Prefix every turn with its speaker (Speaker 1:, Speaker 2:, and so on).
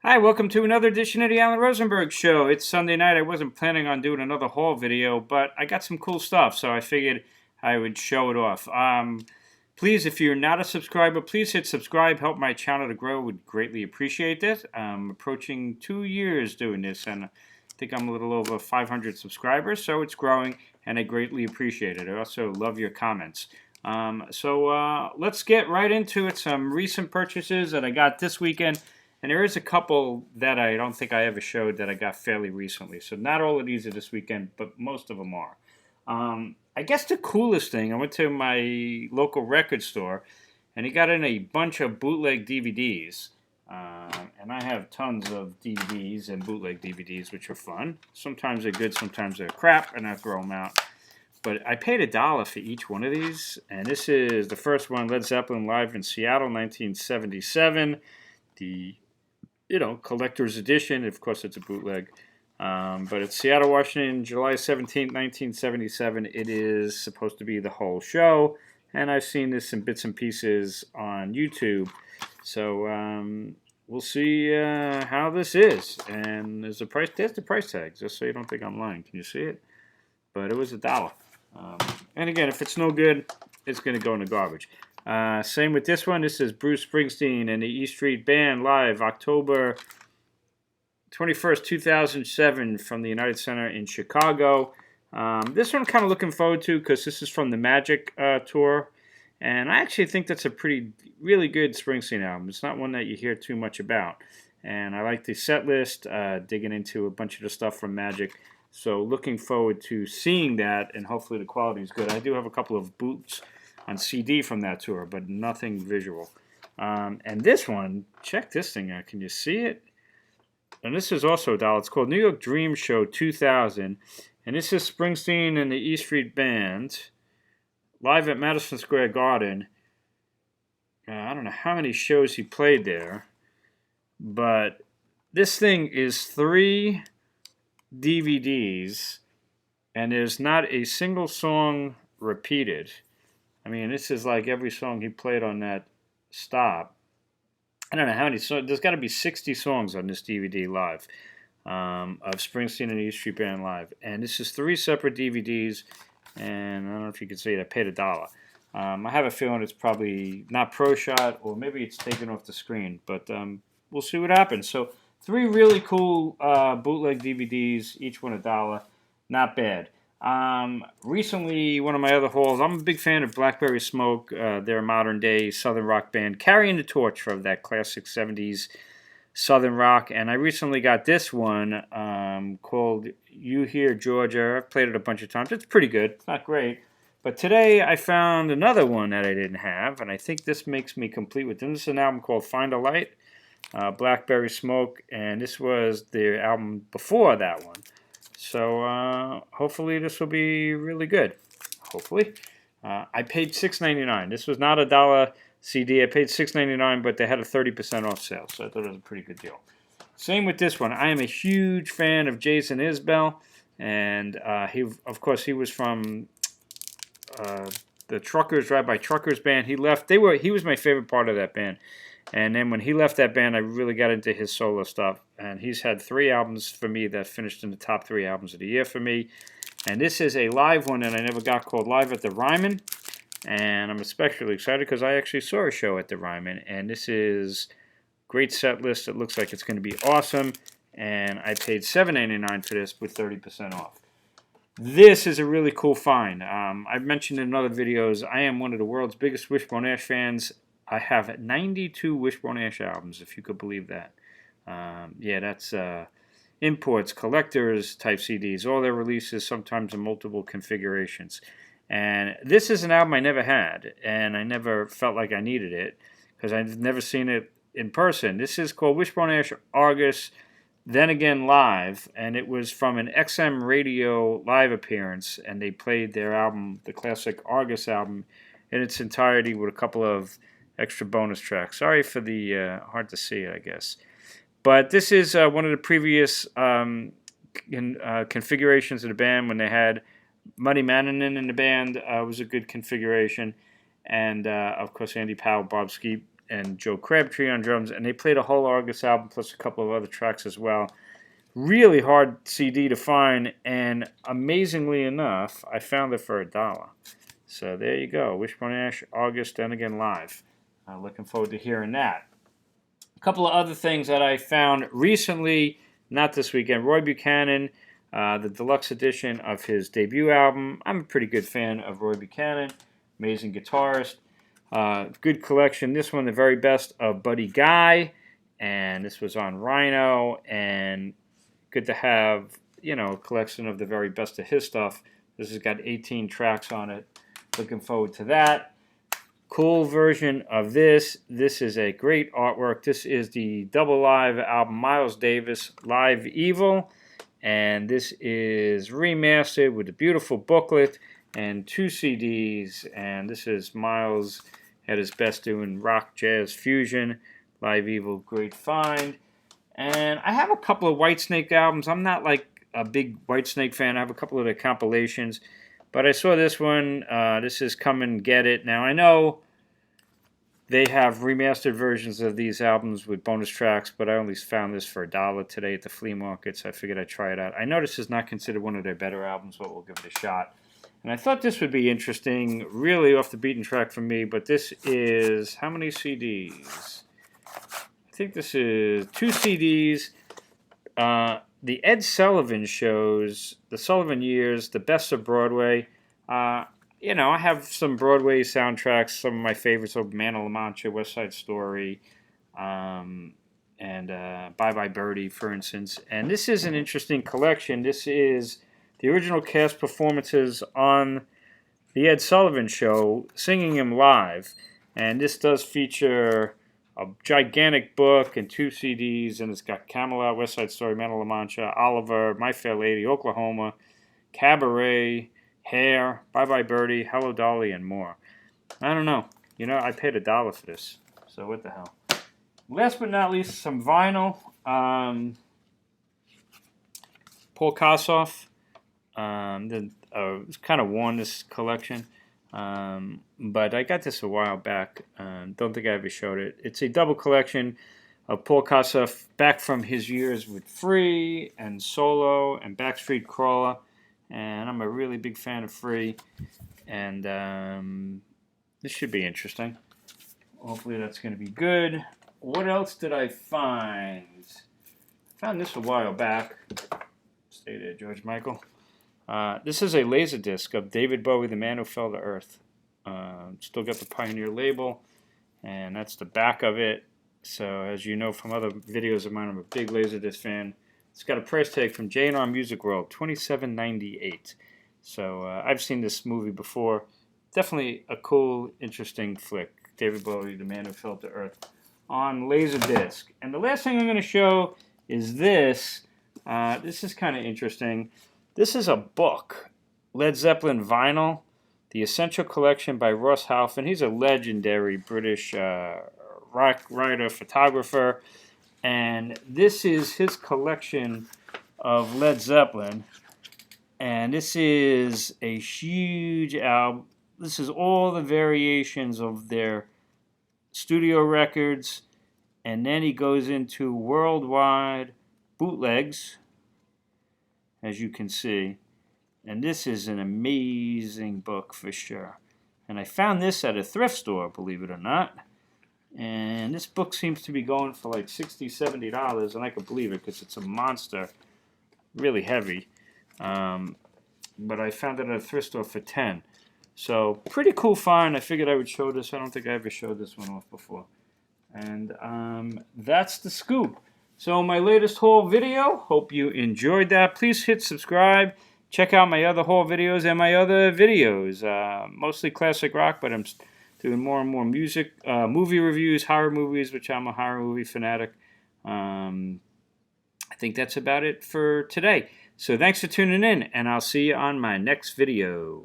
Speaker 1: Hi, welcome to another edition of the Alan Rosenberg Show. It's Sunday night. I wasn't planning on doing another haul video, but I got some cool stuff, so I figured I would show it off. Please, if you're not a subscriber, please hit subscribe. Help my channel to grow. Would greatly appreciate it. I'm approaching 2 years doing this, and I think I'm a little over 500 subscribers, so it's growing, and I greatly appreciate it. I also love your comments. Let's get right into it. Some recent purchases that I got this weekend. And there is a couple that I don't think I ever showed that I got fairly recently. So not all of these are this weekend, but most of them are. I guess the coolest thing, I went to my local record store, and he got in a bunch of bootleg DVDs. And I have tons of DVDs and bootleg DVDs, which are fun. Sometimes they're good, sometimes they're crap, and I throw them out. But I paid $1 for each one of these. And this is the first one, Led Zeppelin live in Seattle, 1977. The collector's edition. Of course, it's a bootleg. But it's Seattle, Washington, July 17, 1977. It is supposed to be the whole show. And I've seen this in bits and pieces on YouTube. So we'll see how this is. And there's the price tag, just so you don't think I'm lying. Can you see it? But it was $1. And again, if it's no good, it's going to go in the garbage. Same with this one. This is Bruce Springsteen and the E Street Band live October 21st, 2007 from the United Center in Chicago. This one I'm kind of looking forward to because this is from the Magic tour. And I actually think that's a really good Springsteen album. It's not one that you hear too much about. And I like the set list, digging into a bunch of the stuff from Magic. So looking forward to seeing that, and hopefully the quality is good. I do have a couple of boots on CD from that tour, but nothing visual. And this one, check this thing out. Can you see it? And this is also $1. It's called New York Dream Show 2000. And this is Springsteen and the E Street Band live at Madison Square Garden. I don't know how many shows he played there, but this thing is 3 DVDs, and there's not a single song repeated. I mean, this is like every song he played on that stop. I don't know how many songs. There's got to be 60 songs on this DVD live of Springsteen and the E Street Band live. And this is 3 separate DVDs. And I don't know if you can see it. I paid $1. I have a feeling it's probably not Pro Shot, or maybe it's taken off the screen. But we'll see what happens. So 3 really cool bootleg DVDs, each one $1. Not bad. Recently, one of my other hauls, I'm a big fan of Blackberry Smoke. They're a modern day Southern rock band carrying the torch of that classic 70s Southern rock. And I recently got this one called You Hear Georgia. I've played it a bunch of times. It's pretty good. It's not great. But today I found another one that I didn't have, and I think this makes me complete with them. This is an album called Find a Light, Blackberry Smoke, and this was the album before that one. So hopefully this will be really good. Hopefully. I paid $6.99. This was not $1 CD. I paid $6.99, but they had a 30% off sale, so I thought it was a pretty good deal. Same with this one. I am a huge fan of Jason Isbell, and he was from the Truckers, Ride by Truckers band. He left. He was my favorite part of that band. And then when he left that band, I really got into his solo stuff. And he's had 3 albums for me that finished in the top 3 albums of the year for me. And this is a live one that I never got, called Live at the Ryman. And I'm especially excited because I actually saw a show at the Ryman. And this is great set list. It looks like it's going to be awesome. And I paid $7.99 for this with 30% off. This is a really cool find. I've mentioned in other videos, I am one of the world's biggest Wishbone Ash fans. I have 92 Wishbone Ash albums, if you could believe that. Yeah, that's imports, collectors type CDs, all their releases, sometimes in multiple configurations. And this is an album I never had, and I never felt like I needed it because I've never seen it in person. This is called Wishbone Ash Argus, Then Again Live, and it was from an XM radio live appearance, and they played their album, the classic Argus album, in its entirety with a couple of extra bonus tracks. Sorry for the hard to see it, I guess. But this is one of the previous configurations of the band when they had Muddy Mannanen in the band. Was a good configuration. And, of course, Andy Powell, Bob Skeet and Joe Crabtree on drums, and they played a whole Argus album plus a couple of other tracks as well. Really hard CD to find, and amazingly enough, I found it for $1. So there you go, Wishbone Ash, August, and again live. Looking forward to hearing that. A couple of other things that I found recently, not this weekend. Roy Buchanan, the deluxe edition of his debut album. I'm a pretty good fan of Roy Buchanan, amazing guitarist. Good collection. This one, the very best of Buddy Guy, and this was on Rhino, and good to have, you know, a collection of the very best of his stuff. This has got 18 tracks on it. Looking forward to that. Cool version of this. This is a great artwork. This is the double live album, Miles Davis Live Evil, and this is remastered with a beautiful booklet and 2 CDs, and this is Miles at his best doing rock, jazz, fusion. Live Evil, great find. And I have a couple of Whitesnake albums. I'm not like a big Whitesnake fan. I have a couple of their compilations. But I saw this one. This is Come and Get It. Now, I know they have remastered versions of these albums with bonus tracks, but I only found this for $1 today at the flea market, so I figured I'd try it out. I know this is not considered one of their better albums, but we'll give it a shot. And I thought this would be interesting, really off the beaten track for me, but this is, how many CDs? I think this is 2 CDs. The Ed Sullivan shows, the Sullivan years, the best of Broadway. You know, I have some Broadway soundtracks, some of my favorites of Man of La Mancha, West Side Story, and Bye Bye Birdie, for instance. And this is an interesting collection. This is the original cast performances on the Ed Sullivan show, singing him live. And this does feature a gigantic book and 2 CDs, and it's got Camelot, West Side Story, Man of La Mancha, Oliver, My Fair Lady, Oklahoma, Cabaret, Hair, Bye Bye Birdie, Hello Dolly, and more. I don't know. You know, I paid $1 for this, so what the hell. Last but not least, some vinyl. Paul Kossoff. It's kind of worn, this collection. But I got this a while back. Don't think I ever showed it. It's a double collection of Paul Kossoff back from his years with Free and Solo and Backstreet Crawler. And I'm a really big fan of Free. And this should be interesting. Hopefully that's going to be good. What else did I find? I found this a while back. Stay there, George Michael. This is a Laserdisc of David Bowie, the man who fell to earth. Still got the Pioneer label, and that's the back of it. So, as you know from other videos of mine, I'm a big Laserdisc fan. It's got a price tag from J&R Music World, $27.98. So, I've seen this movie before. Definitely a cool, interesting flick. David Bowie, the man who fell to earth, on Laserdisc. And the last thing I'm going to show is this. This is kind of interesting. This is a book, Led Zeppelin vinyl, The Essential Collection by Ross Halfon. He's a legendary British rock writer, photographer, and this is his collection of Led Zeppelin. And this is a huge album. This is all the variations of their studio records, and then he goes into worldwide bootlegs, as you can see. And this is an amazing book for sure. And I found this at a thrift store, believe it or not. And this book seems to be going for like $60, $70, and I can believe it because it's a monster, really heavy. But I found it at a thrift store for $10. So pretty cool find. I figured I would show this. I don't think I ever showed this one off before. And that's the scoop. So my latest haul video, hope you enjoyed that. Please hit subscribe. Check out my other haul videos and my other videos. Mostly classic rock, but I'm doing more and more music, movie reviews, horror movies, which I'm a horror movie fanatic. I think that's about it for today. So thanks for tuning in, and I'll see you on my next video.